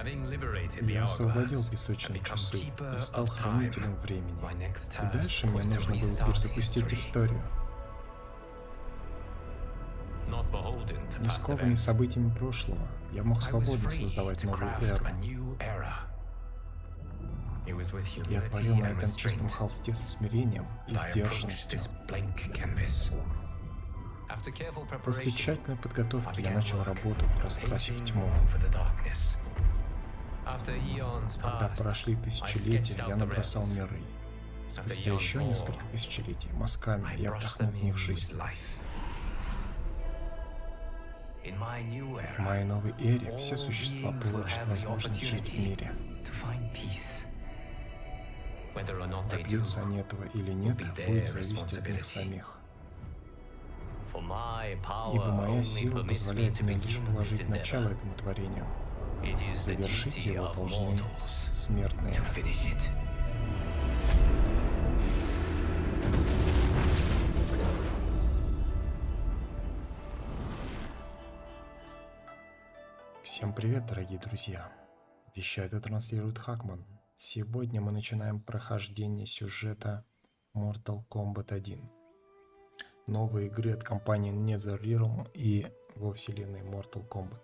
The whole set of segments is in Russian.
Я освободил песочные часы и стал хранителем времени. И дальше мне нужно было перезапустить историю. Не скованный событиями прошлого, я мог свободно создавать новую эру. Я творил на этом чистом холсте со смирением и сдержанностью. После тщательной подготовки я начал работу, раскрасив тьму. Когда прошли тысячелетия, я набросал миры. Спустя еще несколько тысячелетий мазками я вдохнул в них жизнь. В моей новой эре все существа получат возможность жить в мире. Добьются они этого или нет, будет зависеть от них самих. Ибо моя сила позволяет мне лишь положить начало этому творению. Завершить его должны смертные. Всем привет, дорогие друзья! Вещает и транслирует Хакман. Сегодня мы начинаем прохождение сюжета Mortal Kombat 1. Новой игры от компании NetherRealm и во вселенной Mortal Kombat.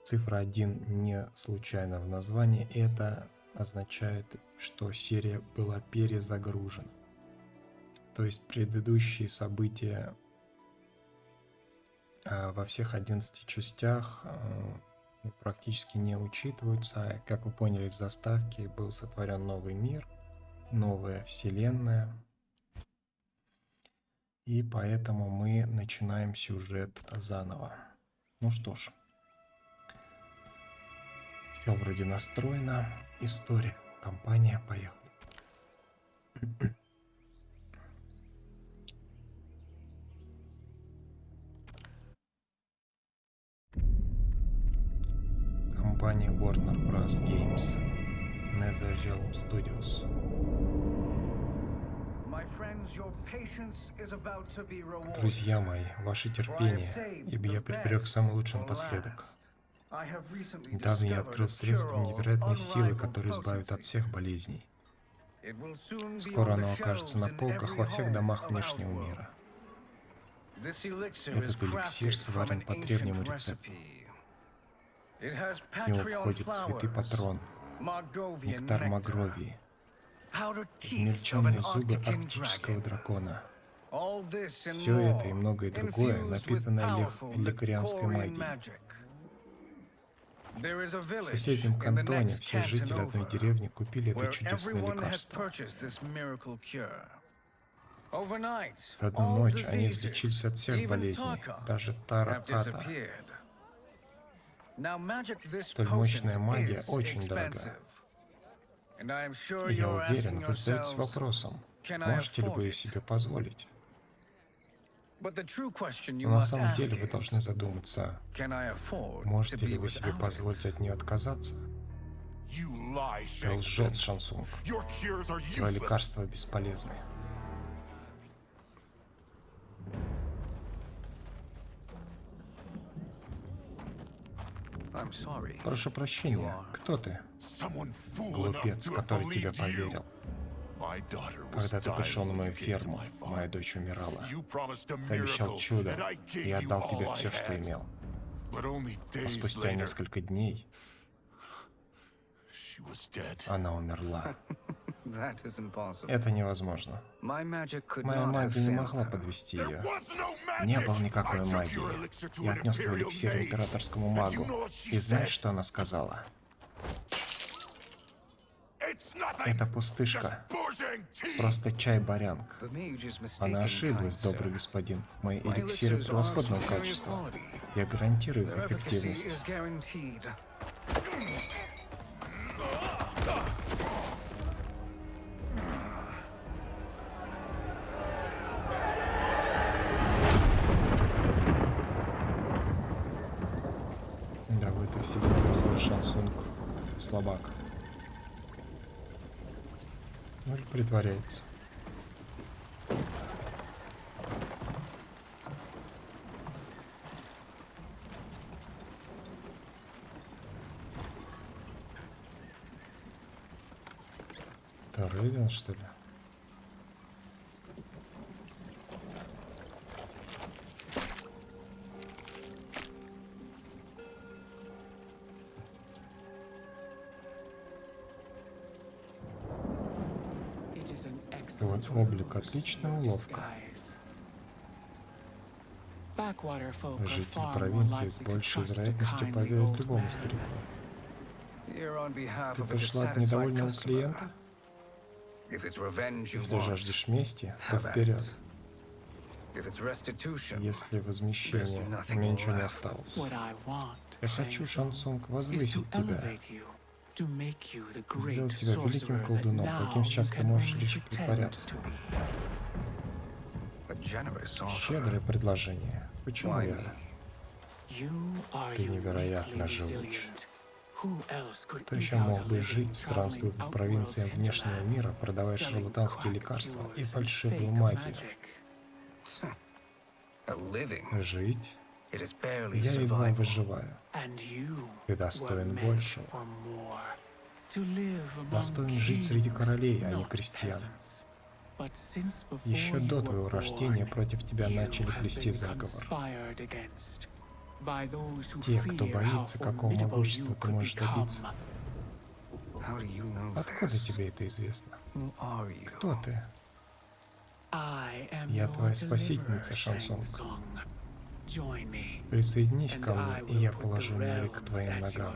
Цифра 1 не случайно в названии, это означает, что серия была перезагружена. То есть предыдущие события во всех 11 частях практически не учитываются. Как вы поняли из заставки, был сотворен новый мир, новая вселенная. И поэтому мы начинаем сюжет заново. Ну что ж. Все вроде настроено. История. Компания. Поехали. Компания Warner Bros. Games. NetherRealm Studios. Друзья мои, ваше терпение, ибо я приберег самый лучший напоследок. Недавно я открыл средство невероятной силы, которое избавит от всех болезней. Скоро оно окажется на полках во всех домах внешнего мира. Этот эликсир сварен по древнему рецепту. В него входит цветы патрон, нектар Магровии, измельченные зубы арктического дракона. Все это и многое другое напитано ликарианской магией. В соседнем кантоне все жители одной деревни купили это чудесное лекарство. За одну ночь они излечились от всех болезней, даже Тараката. Столь мощная магия очень дорога. И я уверен, вы задаетесь вопросом, можете ли вы ее себе позволить? Но на самом деле вы должны задуматься, можете ли вы себе позволить от нее отказаться? Ты лжец, Шансунг. Твои лекарства бесполезны. Прошу прощения, кто ты? Глупец, который тебе поверил. Когда ты пришел на мою ферму, моя дочь умирала. Ты обещал чудо, и я отдал тебе все, что имел. Но спустя несколько дней она умерла. Это невозможно. Моя магия не могла подвести ее. Не было никакой магии. Я отнес твой эликсир императорскому магу. И знаешь, что она сказала? Это пустышка. Просто чай-барянг. Она ошиблась, добрый господин. Мои эликсиры превосходного качества. Я гарантирую их эффективность. Да, в этой вселенной похож Шансунг слабак. Ну или притворяется. Это Рейвен, что ли? Твой облик — отличная уловка. Жители провинции с большей вероятностью поверят любому старику. Ты пришла от недовольного клиента? Если жаждешь мести, то вперед. Если возмещение, у меня ничего не осталось. Я хочу, Шансунг, возвысить тебя, сделать тебя великим колдуном, каким сейчас ты можешь лишь притворяться. Щедрое предложение. Почему я? Ты невероятно живуч. Кто еще мог бы жить, странствуя по провинциям внешнего мира, продавая шарлатанские лекарства и фальшивую магию? Жить? Я едва выживаю. Ты достоин большего. Достоин жить среди королей, а не крестьян. Еще до твоего рождения против тебя начали плести заговор. Те, кто боится, какого могущества ты можешь добиться. Откуда тебе это известно? Кто ты? Я твоя спасительница, Шансунг. Присоединись ко мне, и я положу ноги к твоим ногам.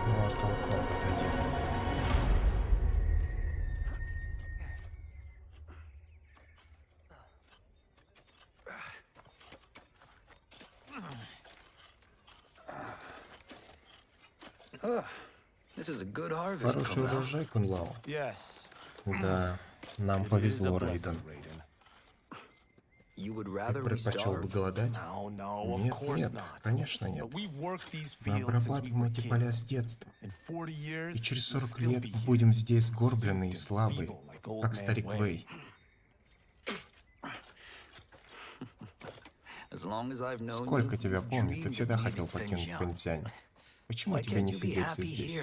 Mortal Kombat 1. Хороший урожай, Кунлау. Да, нам повезло, Рейден. Ты предпочел бы голодать? Нет, нет, конечно нет. Мы обрабатываем эти поля с детства. И через 40 лет мы будем здесь сгорбленные и слабые, как старик Вэй. Сколько тебя помню, ты всегда хотел покинуть Пэньцзянь. Почему тебе не сидеться здесь?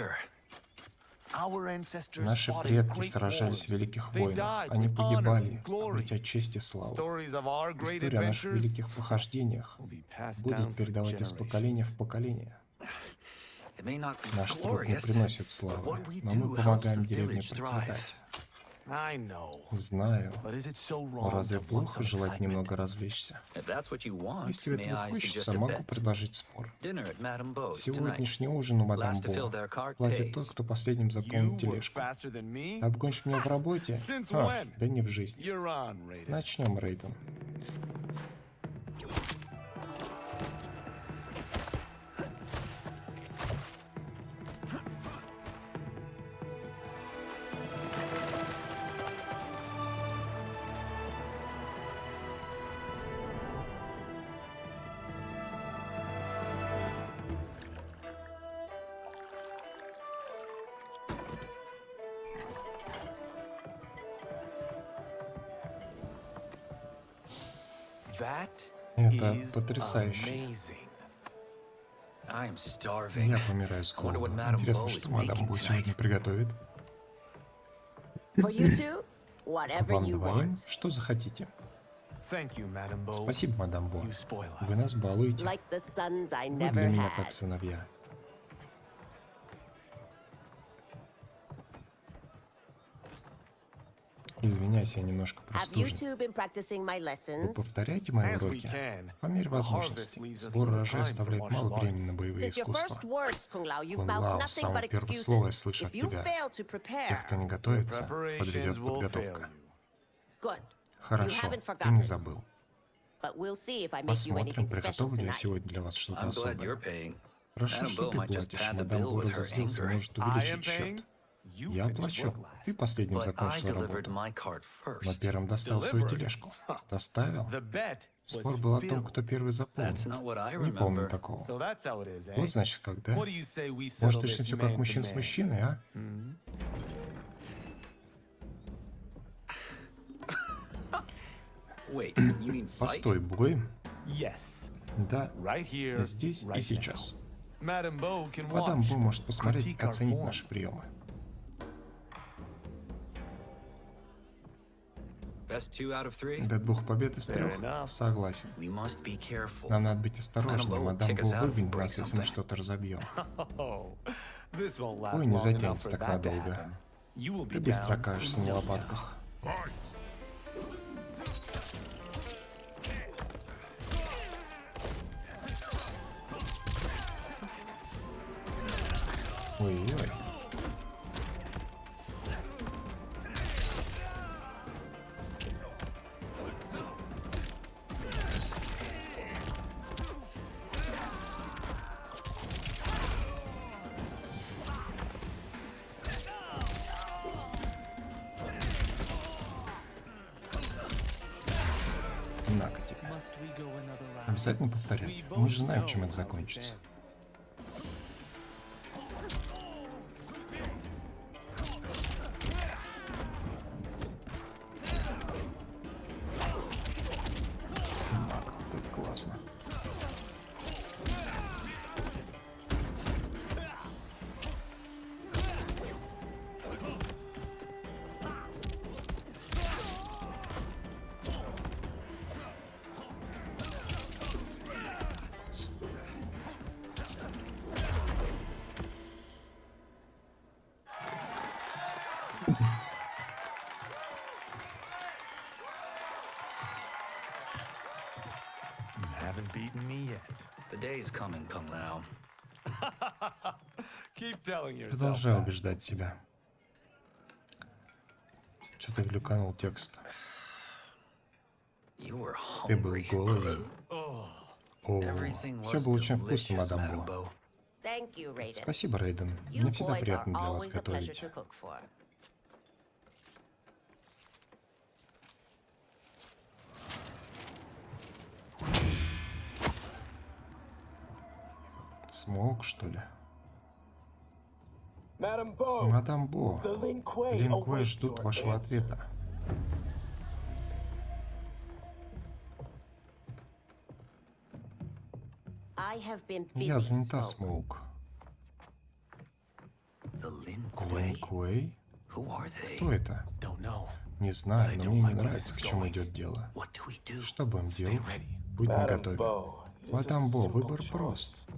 Наши предки сражались в великих войнах. Они погибали, обретя честь и славу. История о наших великих похождениях будут передавать из поколения в поколение. Наш труд не приносит славы, но мы помогаем деревне процветать. Знаю. Но разве плохо желать немного развлечься? Если этого хочется, могу предложить спор. Сегодняшний ужин у мадам Бо платит тот, кто последним заполнит тележку. Ты обгонишь меня в работе? Да не в жизни. Начнем, Рейден. Это потрясающе. Я помираю с голоду. Интересно, что мадам Бо сегодня приготовит? Вам двоим? Что захотите? Спасибо, мадам Бо. Вы нас балуете. Вы для меня как сыновья. Извиняюсь, я немножко простужен. Вы повторяете мои уроки? По мере возможности. Сбор урожая оставляет мало времени на боевые искусства. Кунлау, самое первое слово я слышу от тебя. Тех, кто не готовится, подведет подготовка. Хорошо, ты не забыл. Посмотрим, приготовлю ли я сегодня для вас что-то особое. Хорошо, что ты платишь. Мадам Бо разозлился, может увеличить счет. Я оплачу. Ты последним закончил работу. Но первым доставил свою тележку. Доставил? Спор был о том, кто первый заполнит. Не помню такого. Вот значит, когда. Может, решим все как мужчин с мужчиной, а? Постой, бой? Yes. Да, Right here, здесь right и сейчас. Madame Bo can Мадам watch, Бо может посмотреть и critique our оценить form. наши приемы. До 2 побед из 3? Fair enough. Согласен. We must be careful. Нам надо быть осторожны, Madame Bo мадам kick Бо us out, выгонит break нас, если мы something. что-то разобьем. Oh, this won't last Ой, не long enough затянется for так that to надолго. happen. You will be Ты быстро down окажешься in на no лопатках. Ой-ой. На-ка тебе. Обязательно повторять. Мы же знаем, чем это закончится. Маг, вот это классно. You haven't beaten me yet. The day's coming, Kung Lao. Keep telling yourself Продолжаю that. убеждать себя. Что-то глюканул текст. You were Ты был hungry. голоден. О, Everything все was было очень вкусно, delicious, мадам Madame Бо. Bo. Thank you, Raiden. Спасибо, Рейден. You Мне всегда boys are приятно для вас always a pleasure готовить. to cook for. Смоук, что ли? Madame Bo, Мадам Бо, the Lin Kuei Лин await Куэй ждут your вашего answer. ответа. I have been Я busy, занята, Smoke. Смоук. The Lin Лин Kuei. Куэй? Who are they? Кто это? Don't know. Не знаю, но мне не like where нравится, this к is чему going. идет дело. What do we do? Что будем делать? ready. Будь Madame наготове. Bo, it is a Мадам Бо, simple выбор choice. прост.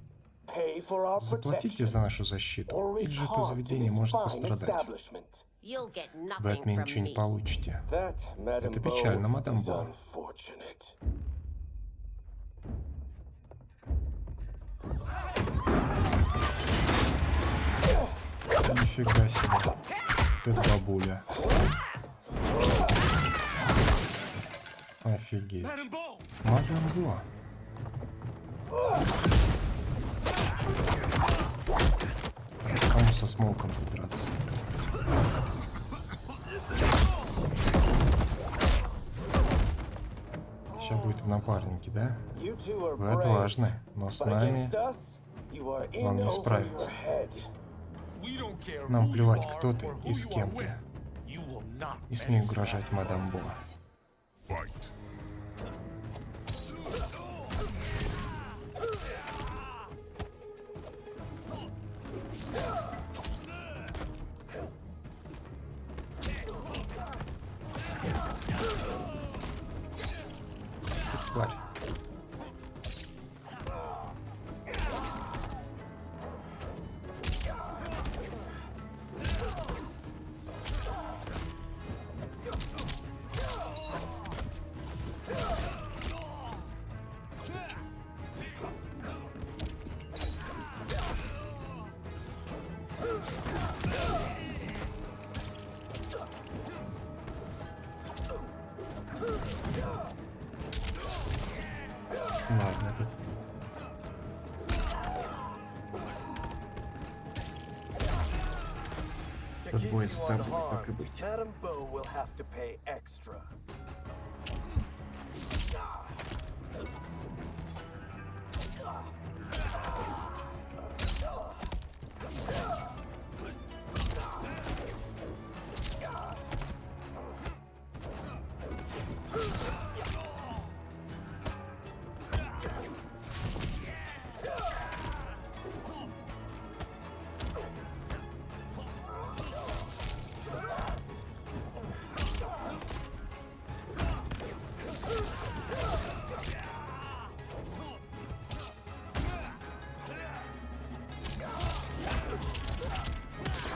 Pay for our Заплатите protection за нашу защиту, or или же это return to заведение this может fine пострадать. establishment. You'll get Вы nothing от меня from ничего не me. получите. That, Madame Это Bo, печально, мадам is Бо. unfortunate. Нифига себе. Ты бабуля. Офигеть. Madame Bo! Мадам Бо. Кому со Смоуком подраться? Сейчас будет в напарнике, да? You two are Вы brave, отважны, но с but нами against us, you are in вам не over справиться. your head. We don't care Нам who плевать, you are кто ты or who и с you кем are ты. with. You will not Не смей end угрожать мадам Бо. Тварь. Ладно. Тот бой с тобой, так и быть. Madame Bo will have to pay extra.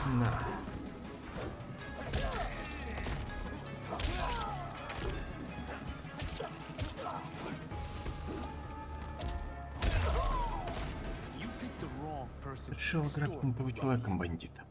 На. You picked the wrong person. Решил играть мертвым человеком бандита.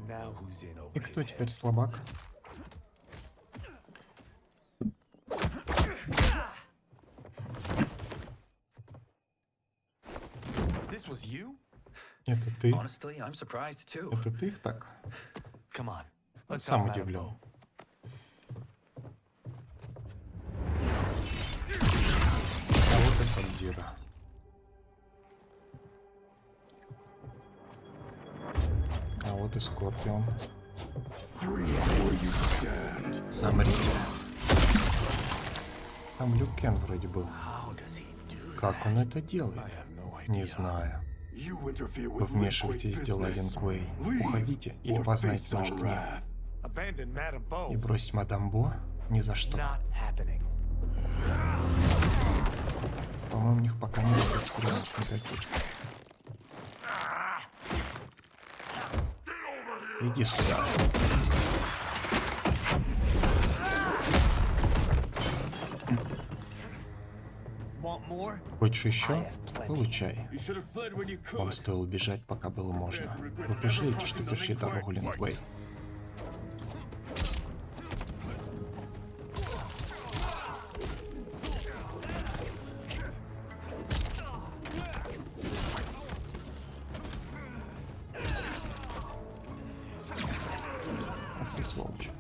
Now who's in over И кто his теперь head? слабак? This was you? Это ты? Honestly, I'm surprised too. Это ты их так? Come on. Let's Сам talk Madame удивлен. Bo. А вот и Сабзира. А вот и Скорпион. Замрите. Там Люк Кен вроде был. How does he do Как он это делает? I have no idea. Не знаю. Вы Вы вмешиваетесь в дела Линквей. Уходите, или познайте наш гнев. Abandon Madame Bo. И бросить мадам Бо? Ни за что. Not happening. По-моему, у них пока нет спецприемов никаких. Иди сюда. Want more? Хочешь еще? Получай. Вам стоило бежать, пока было можно. Вы пожалеете, что пришли дорогу Линквей. Ах ты сволочь.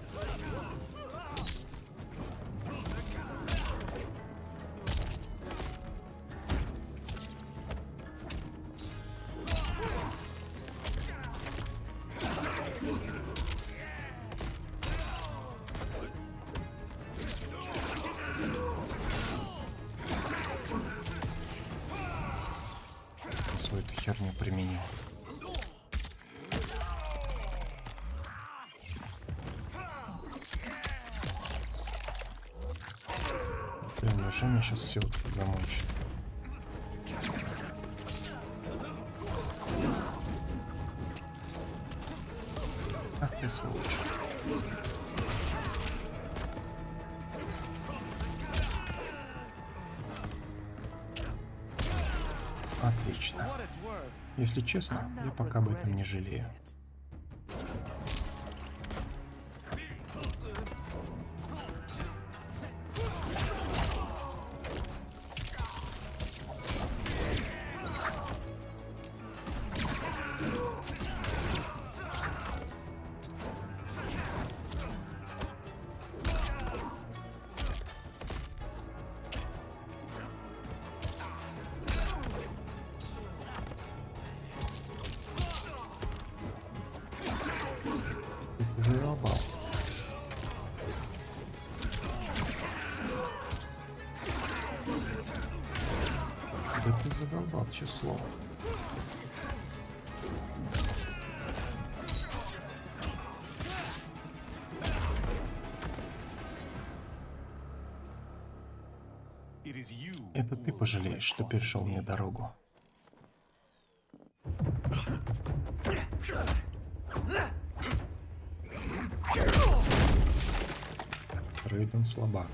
Свою эту херню применил. Блин, неужели меня сейчас все замочит? Ах ты сволочь. Отлично. Если честно, я пока об этом не жалею. Ты задолбал. Да ты задолбал, число. Это ты пожалеешь, что перешел мне дорогу. Рейден слабак.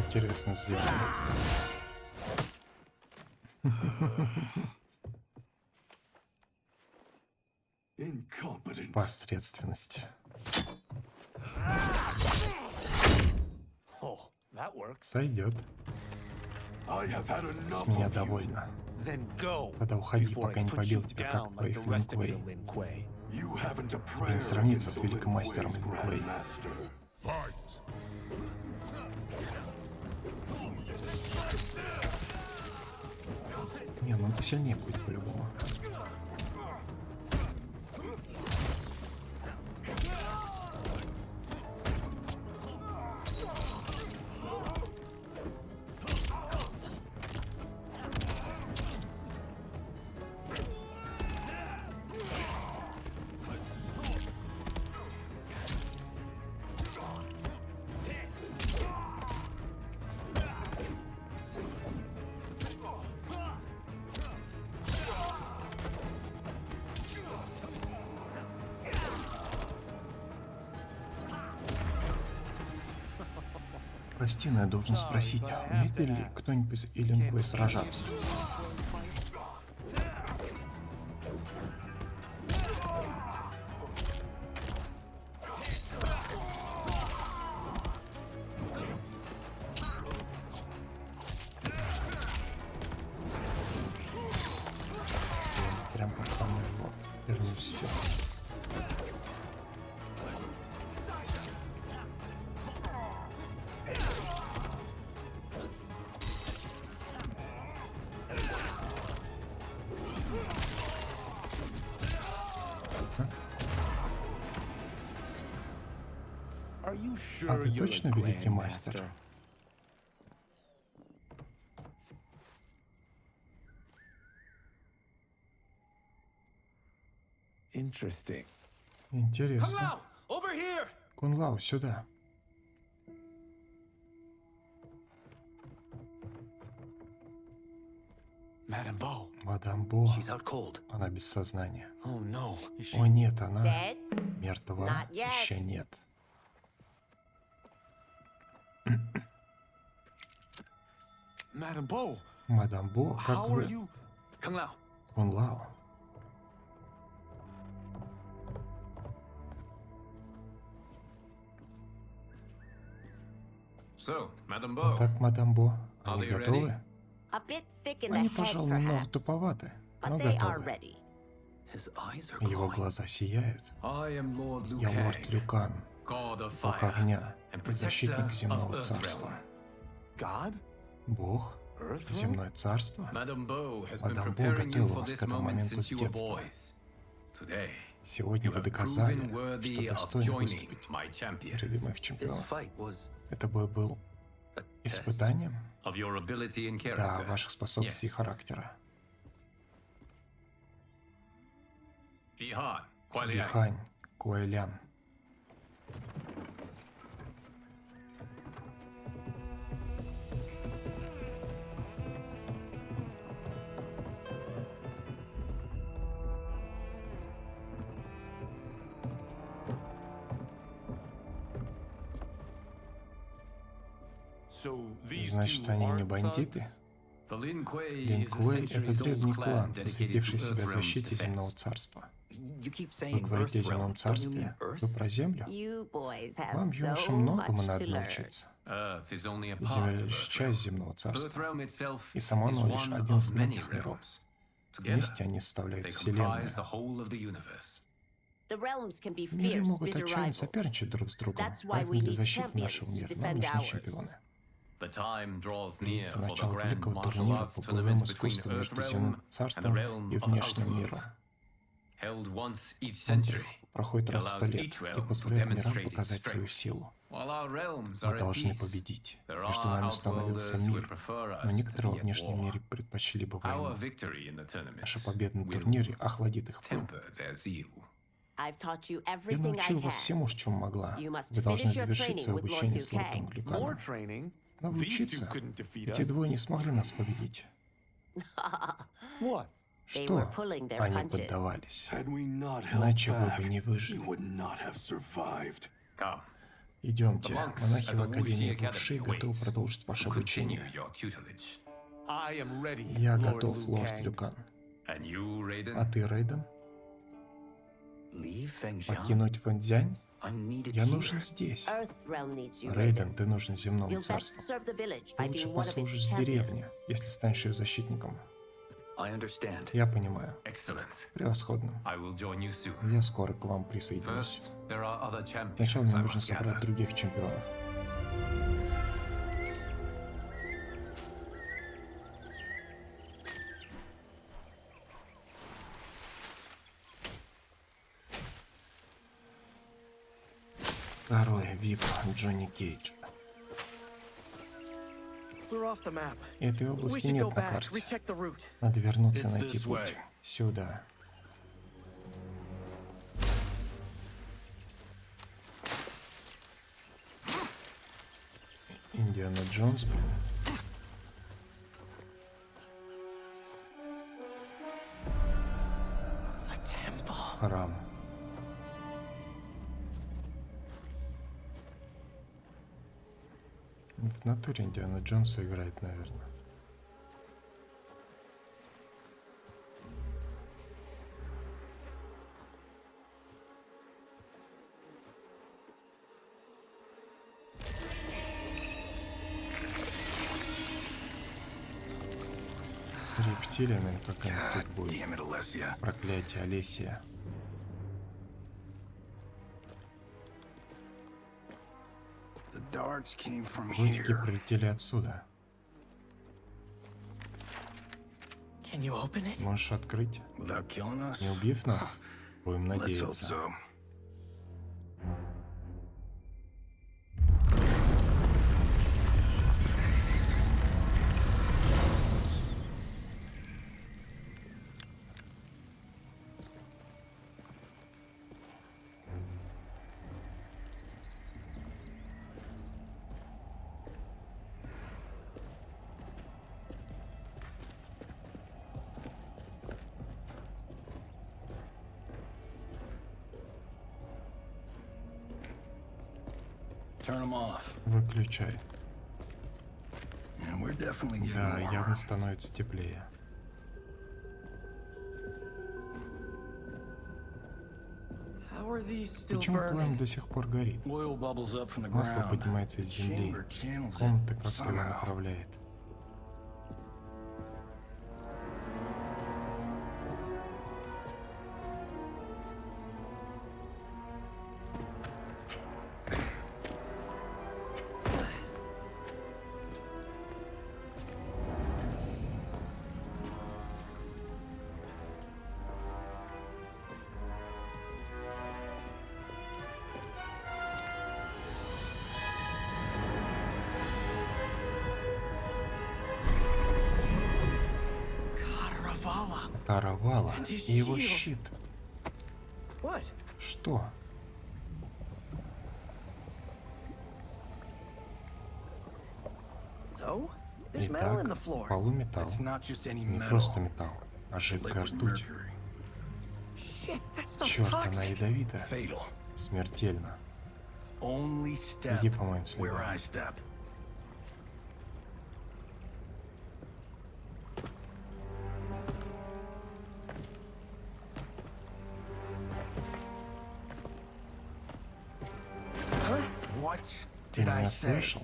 Интересно сделано. Incompetent. Посредственность. Oh, that works. Сойдет. I have had С enough меня of you. довольно. Then go. Тогда уходи, before пока I не put побил you тебя, down как like твоих the rest of Линквей. your Lin Kuei. You haven't a Не prayer сравнится against с the великим мастером Lin Kuei's Линквей. Grandmaster. Не, ну он посильнее будет по-любому. Прости, но я должен спросить, умеет ли кто-нибудь из Линквей сражаться? Прям под самый вот. Вернусь все. Are you А sure ты you're точно a великий мастер? grandmaster? Interesting. Интересно. Over here! Кунлау, сюда. Madame Bo. Мадам Бо. She's out cold. Она без сознания. Oh no. Is she О нет, она Dead? мертва. Not yet. Еще нет. Madame Bo? Мадам Бо, как How are вы? you? Kung Lao, Кунлау. so, Madame А Bo, так, мадам Бо, Are они they готовы? ready? A bit thick in the Они, head, пожалуй, немного perhaps, туповаты, но but they are готовы. ready. his eyes are Его glowing. глаза сияют. I am Lord Liu Я лорд Kang, Люкан, God of бог Fire, огня and и защитник protector земного of царства. God? Бог? Earth? Земное царство? Madame Bo has been Мадам Бо preparing you готовила for вас this к этому moment моменту с since you were детства. boys. Today, Сегодня you вы have доказали, proven worthy что of достойны joining выступить my в ряды champions. моих This чемпионов. fight was Это бой был A test испытанием? of your ability and Да, character. ваших способностей и Yes. характера. Бихан, Kuai Liang. Бихань, Куэлян. So these Значит, two они не aren't бандиты? thugs? The Lin Kuei Лин is a Куэй — это centuries-old древний clan клан, dedicated посвятивший to себя Earthrealm's защите земного defense. царства. you keep Вы saying говорите о Earthrealm. земном Don't you mean царстве? Earth? Вы про землю? You boys have Вам, so юношам, многому much надо to learn. научиться. Earth is only a part Земля of лишь Earthrealm. часть земного царства. Earthrealm itself И само is оно лишь one один из of many многих миров. realms. Together, Вместе они составляют they Вселенную. comprise the whole of the universe. The realms can be Миры fierce, могут bitter отчаянно rivals. соперничать друг с другом, That's why поэтому we для need защиты champions нашего to мира нам defend нужны ours. чемпионы. The time draws near Близится for the начало grand великого martial турнира arts по боевому tournament between искусству между Earthrealm земным and the царством realm и of внешним Outworld. миром. held once each Он century, проходит раз в 100 allows лет each и realm to позволяет мирам demonstrate its показать свою strength. силу. While our realms Мы are at должны peace, победить. there Между are нами установился outworlders who would мир, prefer но us to некоторые во be at внешнем war. мире предпочли бы Our войну. victory in the tournament Наша победа на will турнире охладит их пыл. temper their zeal. I've taught you Я everything I научил вас can. всему, чему могла. You must Вы должны finish your завершить training свое with Lord обучение с Liu лордом Kang. More Люканом. training? Надо These two учиться. couldn't defeat Эти us. двое не смогли нас победить. What? They Что? were pulling their Они punches. поддавались. Had we not held Иначе вы back, бы не you выжили. would not have survived. Come, Идемте. The monks Монахи at в the Академии Wuxi Вукши Academy готовы wait продолжить ваше to continue обучение. your tutelage. I am ready, Я Lord готов, Liu лорд Kang. Люкан. And you, Raiden? А ты, Рейден? Leave Fengjian. Покинуть Фэнцзянь? I'm needed Я here. нужен здесь. Earth realm needs you, Рейден, Raiden. ты нужен земному You'll best царству. serve the village Ты by лучше being one of послужишь its деревне, champions. если станешь ее защитником. I understand. Я понимаю. Excellent. Превосходно. I will join you soon. Я скоро к вам присоединюсь. First, there are other champions Сначала мне I нужно must собрать gather. других чемпионов. Второй ВИП Джонни Кейдж. We're off the map. Этой We области should go нет на back, карте. recheck the route. Надо вернуться и It's найти this путь. way. Сюда. Индиана Джонс, блин. The temple. Храм. В натуре Индиана Джонса играет, наверное. Рептилия, наверное, какая-нибудь тут будет. Damn it, Alessia. Проклятие Олесия. The darts came from Лучики here. прилетели отсюда. Can you open it? Можешь открыть? Without killing us? Не убив нас? Будем Let's hope надеяться. so. Turn them off. Выключай. Yeah, we're definitely getting Да, warmer. явно становится теплее. How are these still Почему пламя burning? до сих пор горит? Oil bubbles up from the Масло ground. поднимается из земли. Chamber channels it Комната как-то его somehow. направляет. Ravala. Таравала и его щит. What? Что? So? There's metal in Итак, the в floor. полу металл. It's not just any Не metal. просто металл, а жидкая Liquid ртуть. mercury. Shit, that stuff's Черт, она toxic. ядовита. Fatal. Смертельно. Only step Иди по моим where следам. I step. What Ты did I меня say? слышал?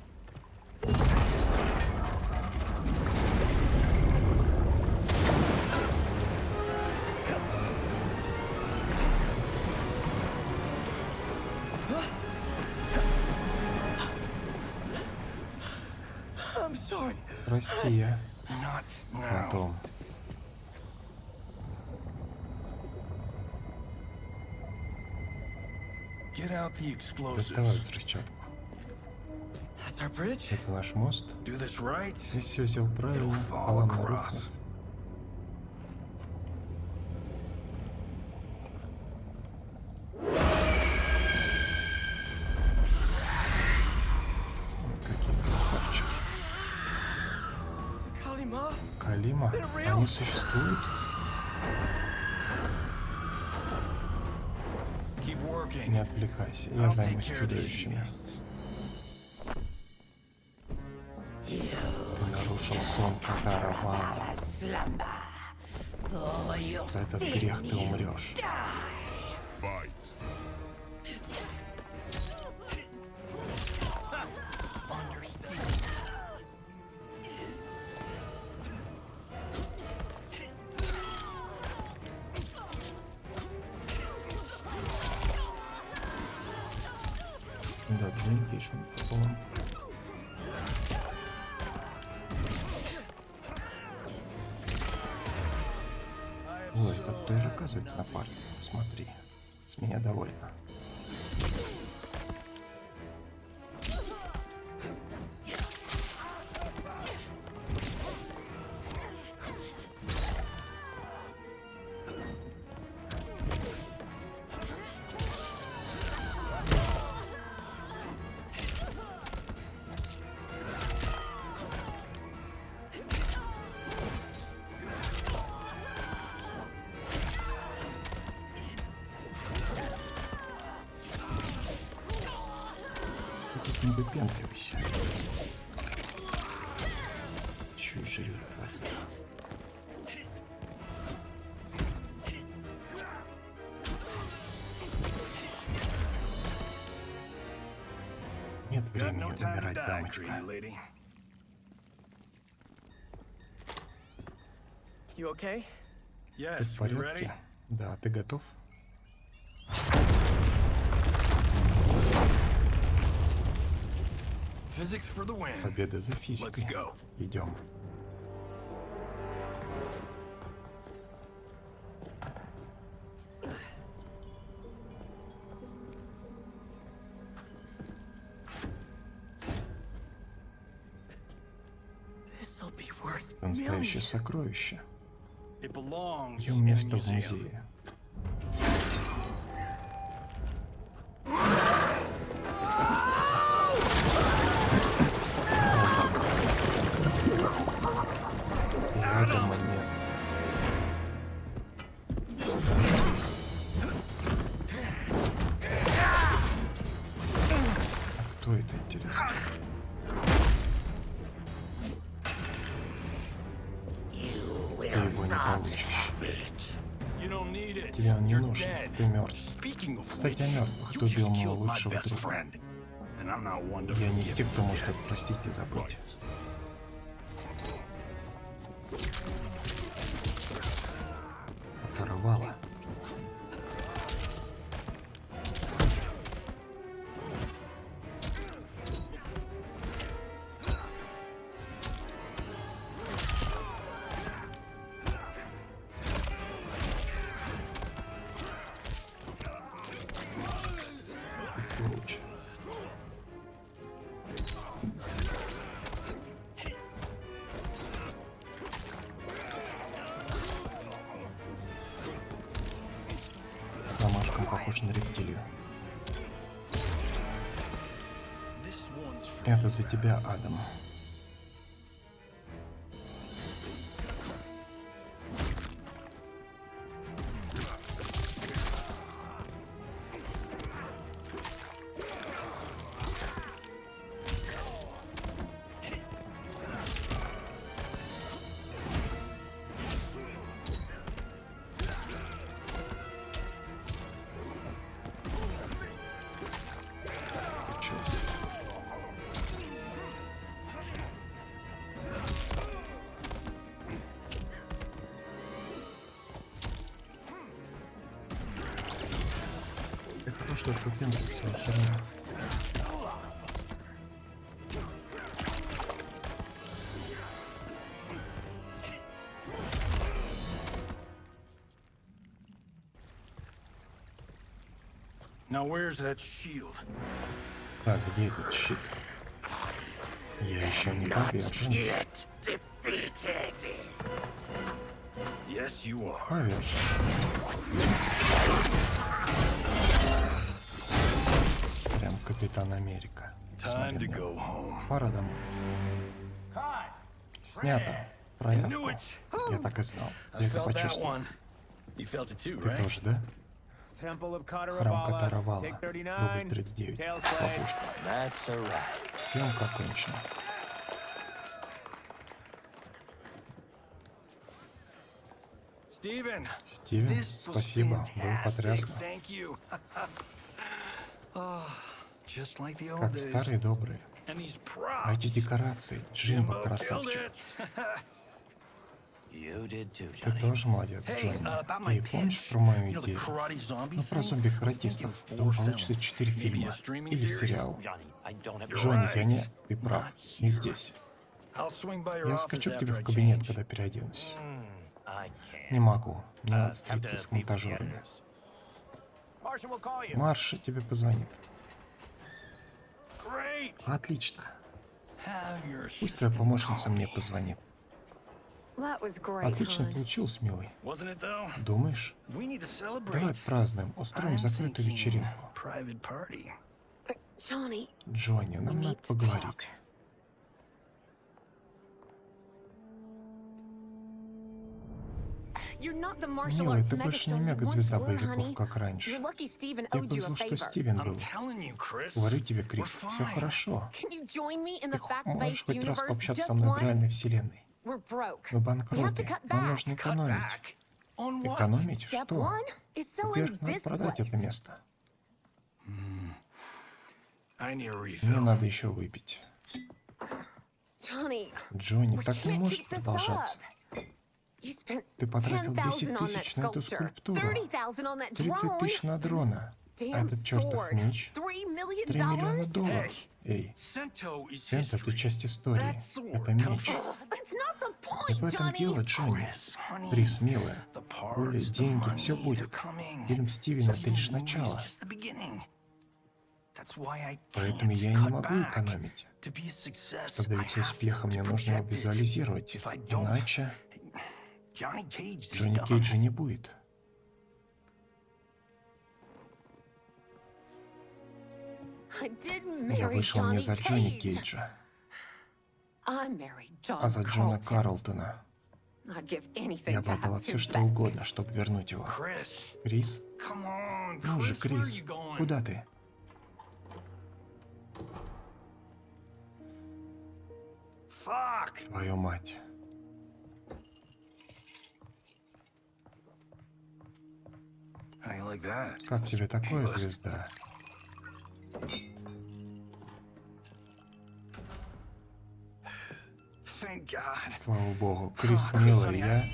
I'm sorry. Прости, я Not now. потом. Get out the Доставай explosives. взрывчатку. That's our bridge? Это наш мост. Do this right. Если все сделал правильно, It'll fall колонна across. рухнет. Какие красавчики. Kalima? Калима, они существуют? Keep working. Не отвлекайся, я I'll take займусь care of these чудовищами. beasts. Ты нарушил сон Катаравана. За этот грех ты умрешь. Да, Джин пишем пополам. Ой, это тоже, оказывается, напарник. Смотри, с меня довольно. Ты тут не выпендривайся. Чё и жрёт, тварь. Нет Got времени no time to умирать, die, дамочка. greedy lady. You okay? Ты Yes, в we ready? порядке? Да, ты готов? Physics for the win. Победа за физикой. Let's go. Идем. This'll be worth Настоящее millions. сокровище. It belongs Ее in a место в museum. музее. Я дома нет. А кто это, интересно? Ты его не получишь. You don't need it. Тебе он не You're нужен. dead. Ты мертв. Speaking of Кстати, о which, мертвых. you Кто убил just моего killed my лучшего best друга? friend. And I'm not one to Я не из forgive. тех, кто может это простить и забыть. Оторвало. Сволочь. Замашком похож на рептилию. This one's for Это за тебя, Адам. Чё? Я хочу, что это выпендривается, херня. Now where's that shield? Так, где этот щит? Я еще не повержен. Yes, you are. Повержен. Прям Капитан Америка. Time to Смотри, go home. пора домой. Снято. Проявку. Я так и знал. Я это Felt that почувствовал. one. You felt it too, Ты right? тоже, да? Храм Катаравала. Дубль 39. Ловушка. That's a wrap. Съемка окончена. Steven, Стивен, this was спасибо. Было fantastic. потрясно. Thank you. Oh, just like the old Как в days. старые добрые. And these А эти props. декорации. Джимбо, Jimbo killed красавчик. it. You did too, Ты Johnny. тоже молодец, Hey, Джонни. about my И помнишь pitch? про мою You know, the идею? karate zombie Ну, про thing? зомби-каратистов. I'm thinking Там four получится films. 4 Maybe a фильма. streaming Или series? сериал. Johnny, I don't have Джонни, я right. не... Ты прав. Не здесь. I'll swing by your Я office скачу к тебе after в I кабинет, change. когда переоденусь. I can't. Не могу. Мне надо Have встретиться to с meet with the монтажерами. editors. Martian will call you. Марша тебе позвонит. Great. Отлично. Have your Пусть твоя помощница мне позвонит. That was great, Отлично hon. получилось, милый. Wasn't it though? Думаешь? We need to celebrate. Давай отпразднуем. Устроим I'm закрытую thinking вечеринку. Private party. Johnny, Джонни, нам need надо to поговорить. you're not the martial Милый, arts ты больше не megastar you мегазвезда once were, боевиков, honey. как раньше. You're lucky Steven Я owed you a повезло, что favor. Стивен был. I'm telling you, Chris. Говорю тебе, Крис, We're все fine. хорошо. Can you join me in Ты the можешь fact-based хоть раз universe пообщаться just со мной в once? реальной вселенной. We're broke. Мы We have to банкроты. cut Нам back. нужно Cut экономить. back. On what? Экономить Step что? one is selling Во-первых, надо this продать это place. место. I need a Мне refill. надо еще выпить. Johnny, Джонни, we так не can't может keep this продолжаться. up. You spent Ты потратил 10 $10,000 on that тысяч на эту sculpture, скульптуру. 30,000 on that 30 drone. тысяч на дрона. А Damn этот чертов sword. меч. $3 million? 3 миллиона долларов. Эй, Sento is Сент — это history. часть истории. That sword Это comes меч. from- That's not the И point, в этом Johnny. дело, Джонни. Chris, honey. Крис, милая. The parts, Более the деньги, money, все they're будет. coming. Фильм Стивена — это Steven лишь movie is начало. just the beginning. That's why I Поэтому can't я и не cut могу back. экономить. To be a success, Чтобы добиться I have успеха, to мне нужно его project it. визуализировать. If I don't, Иначе Johnny Cage is Джонни done. Кейджа не будет. I did Я marry вышел не Johnny за Джонни Cage. Кейджа, I married John а за Джона Carlton. Карлтона. I'd give anything Я to бы отдала have все, him что back. угодно, чтобы вернуть его. Chris, Крис? come on, Ну же, Chris, where are Крис, you going? куда ты? Fuck! Твою мать. How you like that? Как тебе такое, звезда? Thank God. Слава богу. Крис, милая, я...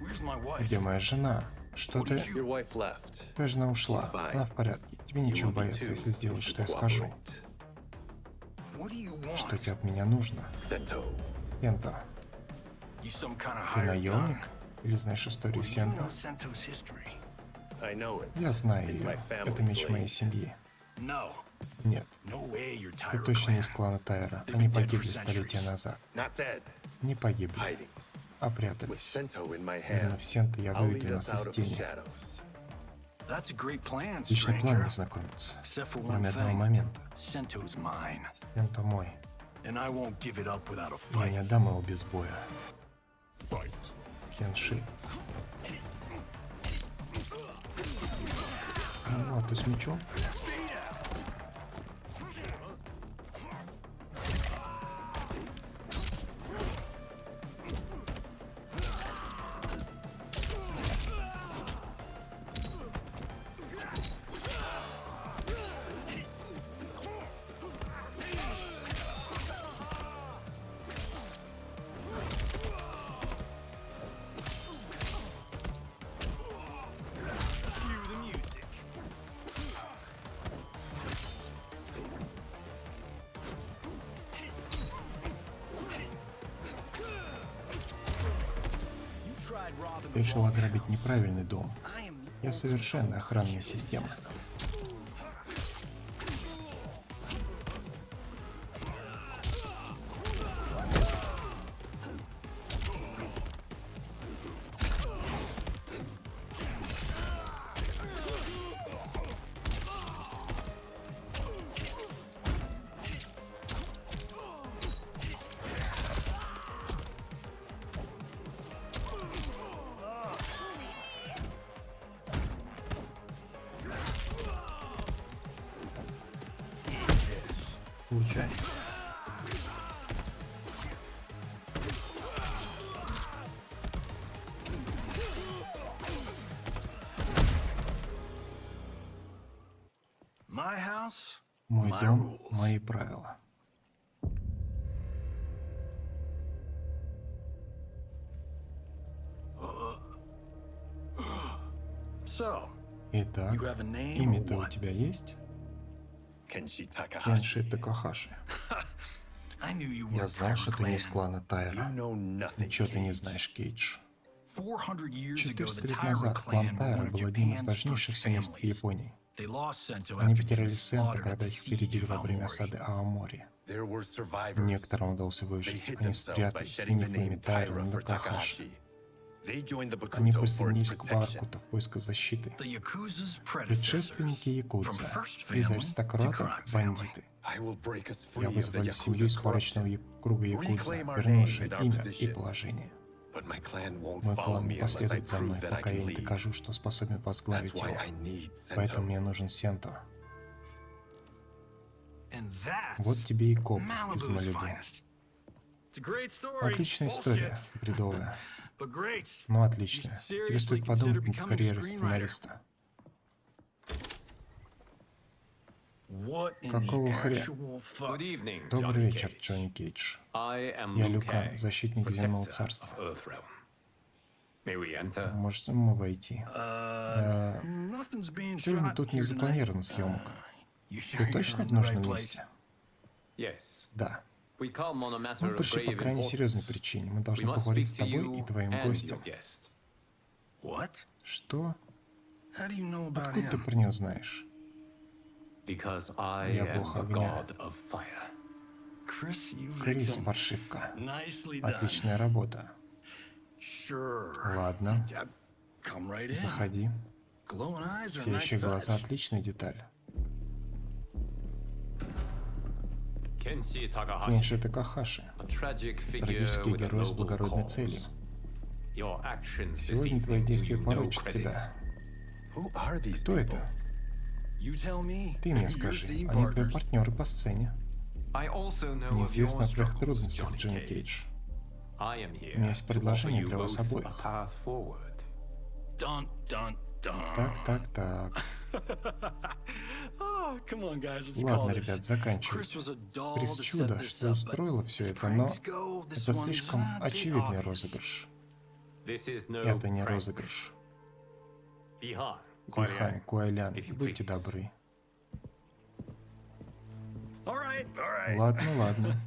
Where's my wife? Где моя жена? Что ты... Your wife left. Твоя жена ушла. She's fine. Она в порядке. Тебе нечего You will be бояться, too, если сделаешь, if что you я скажу. cooperate. What do you want? Что тебе от меня нужно? Sento. Сента, You some kind of ты hired наемник? gun? Или знаешь историю Well, you Сента? know Sento's history. I know it. Я знаю It's ее. my family Это меч моей blade. семьи. No. Нет, No way you're ты Tyra точно не Clan. из клана Тайра. They've Они been dead погибли for столетия centuries. назад. Not dead. Не погибли, Hiding. а With прятались. Sento in my Именно hand, в Сента я I'll выведу lead нас us из out of the тени. shadows. That's a great plan, Отличный план, stranger. незнакомец. Except for one Кроме одного thing. момента. Sento's mine. Сента мой. And I won't give it up without a Я не fight. отдам его без боя. Кенши. Ну, а ты с мечом? Решил ограбить неправильный дом. Я совершенная охранная система. Получай. My house, Мой my дом, rules. мои правила. So, Итак, you have a name or имя-то у what? тебя есть? Kenshi Takahashi. Кенши Такахаши. I knew you Я were знал, что ты не из Clan. клана You Тайра. know nothing. Ничего ты не Cage. знаешь, Кейдж. 400 years ago, 400 the лет Taira назад клан clan Тайра were one был of одним из Japan's важнейших first семейств families. Японии. They lost Sento Они after потеряли getting Сента, slaughtered at когда the их siege перебили of во время Aomori. осады Аомори. There were survivors. Некоторым удалось выжить. They hid Они themselves by спрятались, shedding the сменив имя name Тайра Taira на for Такахаши. Takahashi. They joined the Они Bakuto for its присоединились к protection. Баракута в поисках защиты. The Yakuza's Предшественники predecessors. Якудза. From first Из family аристократов to — crime бандиты. I will break us Я free of the вызволю семью Yakuza's из порочного corruption. круга Якудза, Reclaim our вернувшие name and our имя и position. положение. But my clan won't Мой follow клан me не unless I последует за prove мной, that I пока я can не lead. докажу, что способен That's возглавить why его. I need Поэтому Sento. мне нужен Сенто. And that's Вот тебе и коп из Malibu's Малибу. finest. It's a great story. Отличная Bullshit, история, бредовая. but great. Ну, отличная. You should Тебе стоит seriously подумать consider над becoming карьерой screenwriter. сценариста. What in Какого the хрена? actual fuck? Good evening, Добрый Johnny вечер, Cage. Джонни Кейдж. I am Я Liu Люкан, Kang, защитник Земного protector Царства. of Earthrealm. May we enter? Можем мы войти? Nothing's being Сегодня shot тут не here запланировано tonight. съемок. You sure Ты you're точно in в the нужном right place? месте? Yes. Да. We come on a matter Мы of пришли по grave крайне серьезной importance. причине. Мы We должны must поговорить speak с to тобой you и твоим and гостем. your guest. What? Что? How do you know about Откуда ты him? про него знаешь? Because I Я am бог the огня. god of fire. Chris, you Крис, victim. паршивка. Nicely done. Отличная работа. Sure. Ладно, Come right in. заходи. Glowing eyes are a nice Сияющие глаза — touch. отличная деталь. Kenshi Takahashi, Кенши Такахаши. a tragic figure Трагический with a герой с noble благородной cause. целью. Your actions this Сегодня твои evening do действия you no порочат credit. тебя. Who are these Кто people? это? You tell me. Ты мне Your скажи. scene Они твои partners. партнеры по сцене. I also know Мне of your известно о твоих struggles, трудностях, Johnny Джонни Cage. Кейдж. I am here У меня есть to предложение offer для you вас both обоих. a path forward. Dun, dun, dun. Так. Oh, come on, guys, let's call Ладно, this. ребят, Chris заканчивайте. was a doll Крис to чудо, set this что up, but устроила все as это, но pranks go, this это one is слишком a bit очевидный obvious. розыгрыш. This is no Это не prank. розыгрыш. Бихан, Гуйхань, Куайлян, if you будьте please. добры. All right. Ладно.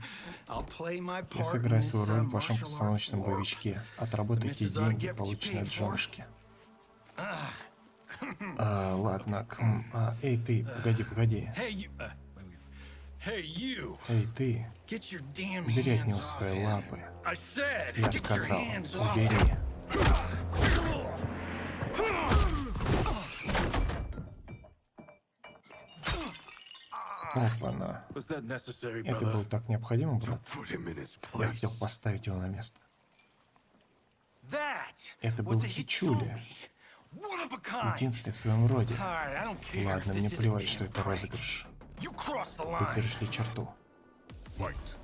I'll play my part Я сыграю in this, свою роль в вашем martial arts постановочном war. боевичке. Отработайте The missus ought to деньги, get what you полученные от paid for. женушки. Ладно. Эй, ты, погоди. Hey, you. Hey, you. Эй, ты, Get your damn убери от hands него off свои him. лапы. I said, Я get your сказал, hands off убери. him. Опа-на. Was that necessary, Это brother? было так необходимо, брат. Put him in his Я хотел place. поставить его на место. That Это was был a Хичули. Hitchuli. One of a kind. Единственный в своем роде. All right, I don't care Ладно, if мне this is a плевать, damn что это prank. розыгрыш. You crossed the Вы line. перешли черту. Fight.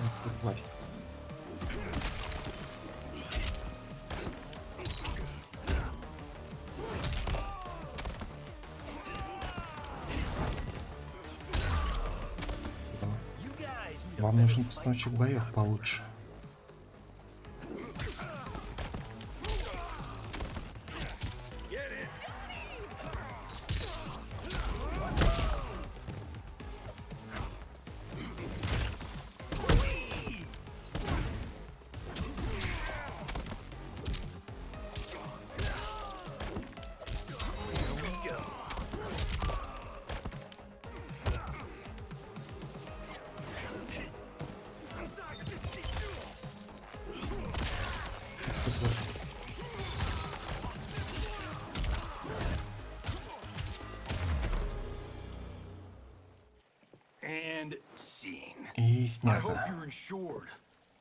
Ах ты, тварь. Вам нужен постановщик боев получше. And scene. И I hope снято. you're insured.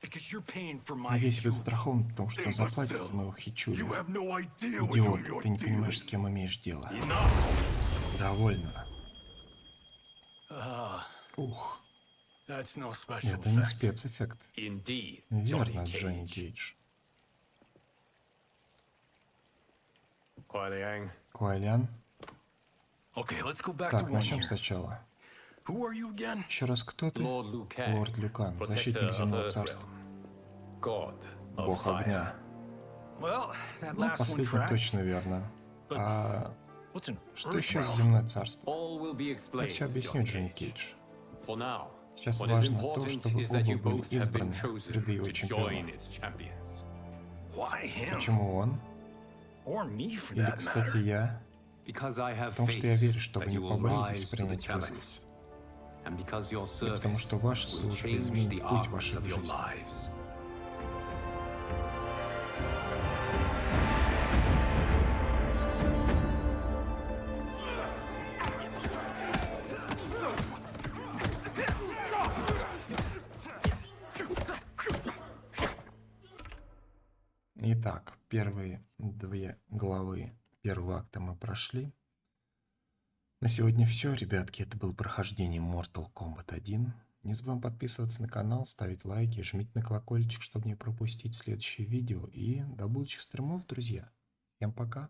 Because you're paying for my Надеюсь, вы insurance. застрахован, потому что заплатите за моего хичули. You have no idea what Идиот, you're ты не понимаешь, с doing. кем имеешь дело. Enough. Довольно. Ah, Ух, that's no special это не effect. спецэффект. Indeed, Верно, Johnny Джонни Cage. Кейдж. Kuai Liang, Куайлян. Okay, let's go back to Так, one начнем here. сначала. Who are you again? Еще раз, кто ты? Lord Liu Kang, Лорд Люкан, protector защитник of Земного Earthrealm, Царства, God of бог fire. огня. Well, that Ну, last one последний tracked. точно верно. А What's an что еще за Earthrealm? Земное Царство? All will be Я explained, все объясню, Johnny Джонни Cage. Кейдж. For now, Сейчас what is важно то, important что вы is that оба you были both have been избраны chosen в ряды его to join чемпионов. its champions. Why him? Почему он? Or me, for Или, that кстати, matter. я? Because I have Потому что faith я верю, что that вы не you will побоитесь rise to the принять вызов. challenge. And because your И потому service что ваша will служба change изменит the путь arcs вашей of your жизни. lives. Итак, первые две главы первого акта мы прошли. На сегодня все, ребятки. Это было прохождение Mortal Kombat 1. Не забываем подписываться на канал, ставить лайки, жмите на колокольчик, чтобы не пропустить следующие видео. И до будущих стримов, друзья. Всем пока.